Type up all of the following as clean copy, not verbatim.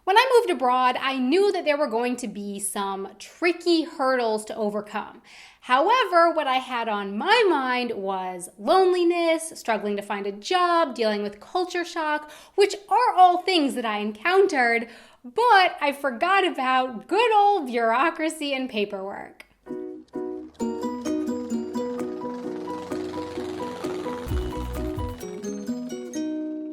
When I moved abroad, I knew that there were going to be some tricky hurdles to overcome. However, what I had on my mind was loneliness, struggling to find a job, dealing with culture shock, which are all things that I encountered, but I forgot about good old bureaucracy and paperwork.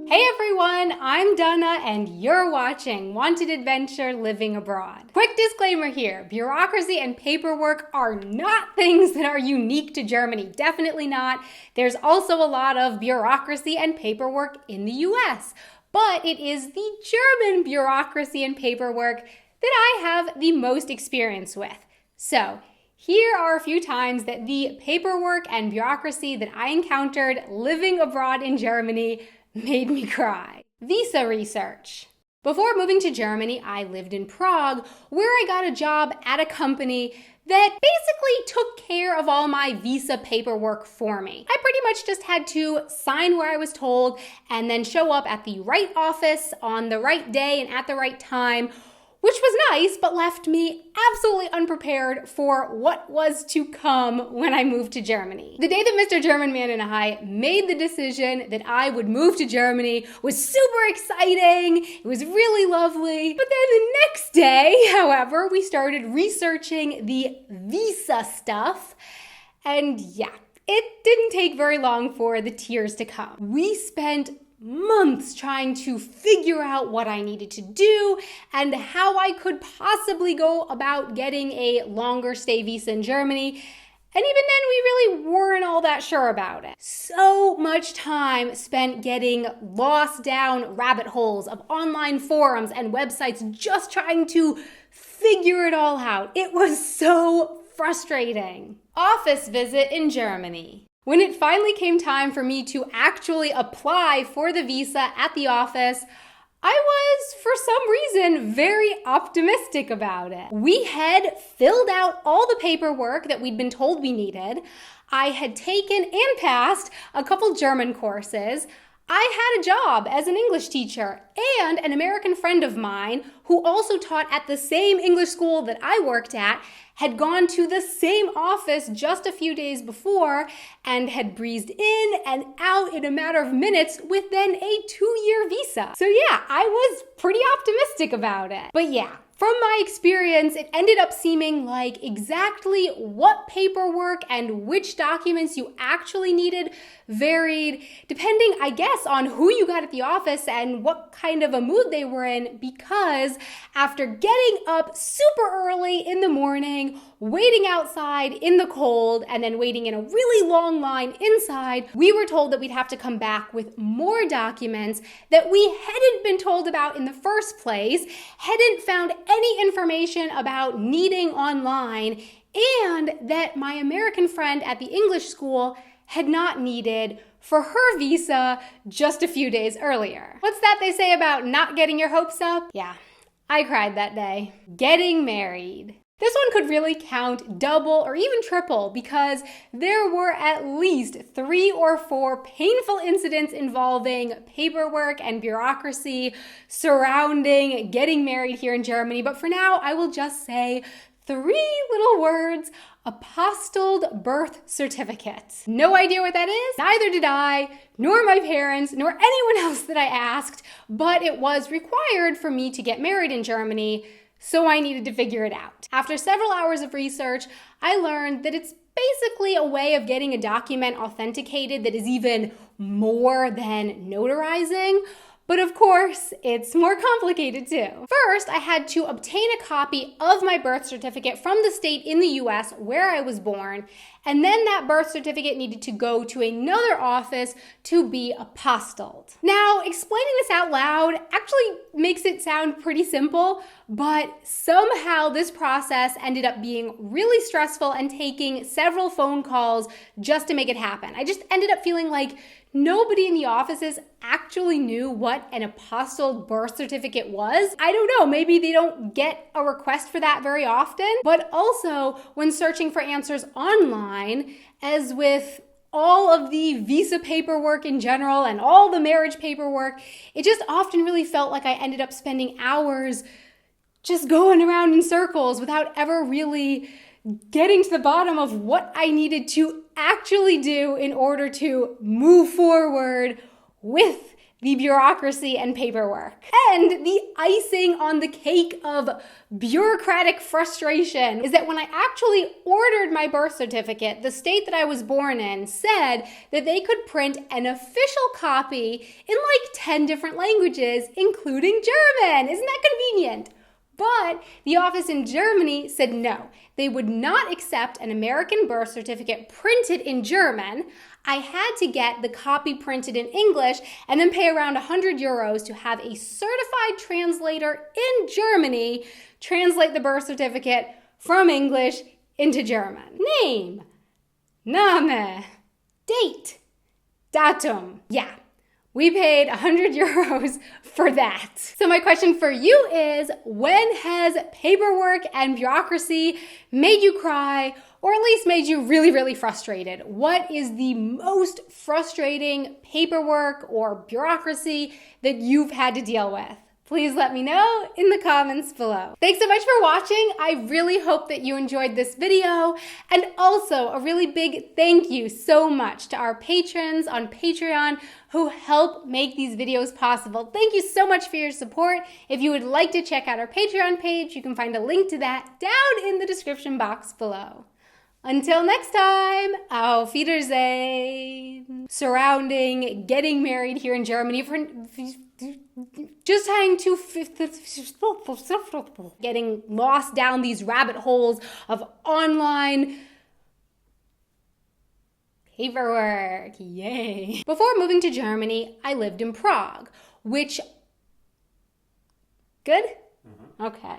Hey everyone, I'm Donna and you're watching Wanted Adventure Living Abroad. Quick disclaimer here, bureaucracy and paperwork are not things that are unique to Germany, definitely not. There's also a lot of bureaucracy and paperwork in the US, but it is the German bureaucracy and paperwork that I have the most experience with. So, here are a few times that the paperwork and bureaucracy that I encountered living abroad in Germany made me cry. Visa research. Before moving to Germany, I lived in Prague, where I got a job at a company that basically took care of all my visa paperwork for me. I pretty much just had to sign where I was told and then show up at the right office on the right day and at the right time, which was nice, but left me absolutely unprepared for what was to come when I moved to Germany. The day that Mr. German Man and I made the decision that I would move to Germany was super exciting. It was really lovely. But then the next day, however, we started researching the visa stuff. And yeah, it didn't take very long for the tears to come. We spent months trying to figure out what I needed to do and how I could possibly go about getting a longer stay visa in Germany. And even then, we really weren't all that sure about it. So much time spent getting lost down rabbit holes of online forums and websites just trying to figure it all out. It was so frustrating. Office visit in Germany. When it finally came time for me to actually apply for the visa at the office, I was, for some reason, very optimistic about it. We had filled out all the paperwork that we'd been told we needed. I had taken and passed a couple German courses. I had a job as an English teacher, and an American friend of mine who also taught at the same English school that I worked at had gone to the same office just a few days before and had breezed in and out in a matter of minutes with then a 2-year visa. So yeah, I was pretty optimistic about it. But yeah, from my experience, it ended up seeming like exactly what paperwork and which documents you actually needed varied depending, I guess, on who you got at the office and what kind of a mood they were in, because after getting up super early in the morning, waiting outside in the cold, and then waiting in a really long line inside, we were told that we'd have to come back with more documents that we hadn't been told about in the first place, hadn't found any information about needing online, and that my American friend at the English school had not needed for her visa just a few days earlier. What's that they say about not getting your hopes up? Yeah, I cried that day. Getting married. This one could really count double or even triple because there were at least 3 or 4 painful incidents involving paperwork and bureaucracy surrounding getting married here in Germany. But for now, I will just say 3 little words: apostilled birth certificate. No idea what that is. Neither did I, nor my parents, nor anyone else that I asked, but it was required for me to get married in Germany, so I needed to figure it out. After several hours of research, I learned that it's basically a way of getting a document authenticated that is even more than notarizing. But of course, it's more complicated too. First, I had to obtain a copy of my birth certificate from the state in the US where I was born, and then that birth certificate needed to go to another office to be apostilled. Now, explaining this out loud actually makes it sound pretty simple, but somehow this process ended up being really stressful and taking several phone calls just to make it happen. I just ended up feeling like nobody in the offices actually knew what an apostilled birth certificate was. I don't know, maybe they don't get a request for that very often. But also, when searching for answers online, as with all of the visa paperwork in general and all the marriage paperwork, it just often really felt like I ended up spending hours just going around in circles without ever really getting to the bottom of what I needed to actually do in order to move forward with the bureaucracy and paperwork. And the icing on the cake of bureaucratic frustration is that when I actually ordered my birth certificate, the state that I was born in said that they could print an official copy in like 10 different languages, including German. Isn't that convenient? But the office in Germany said no, they would not accept an American birth certificate printed in German. I had to get the copy printed in English and then pay around 100 euros to have a certified translator in Germany translate the birth certificate from English into German. Name, Name, date, datum. Yeah. We paid 100 euros for that. So my question for you is, when has paperwork and bureaucracy made you cry, or at least made you really, really frustrated? What is the most frustrating paperwork or bureaucracy that you've had to deal with? Please let me know in the comments below. Thanks so much for watching. I really hope that you enjoyed this video. And also a really big thank you so much to our patrons on Patreon who help make these videos possible. Thank you so much for your support. If you would like to check out our Patreon page, you can find a link to that down in the description box below. Until next time, auf Wiedersehen. Surrounding getting married here in Germany, just trying to getting lost down these rabbit holes of online paperwork. Yay. Before moving to Germany, I lived in Prague, which... Good? Okay.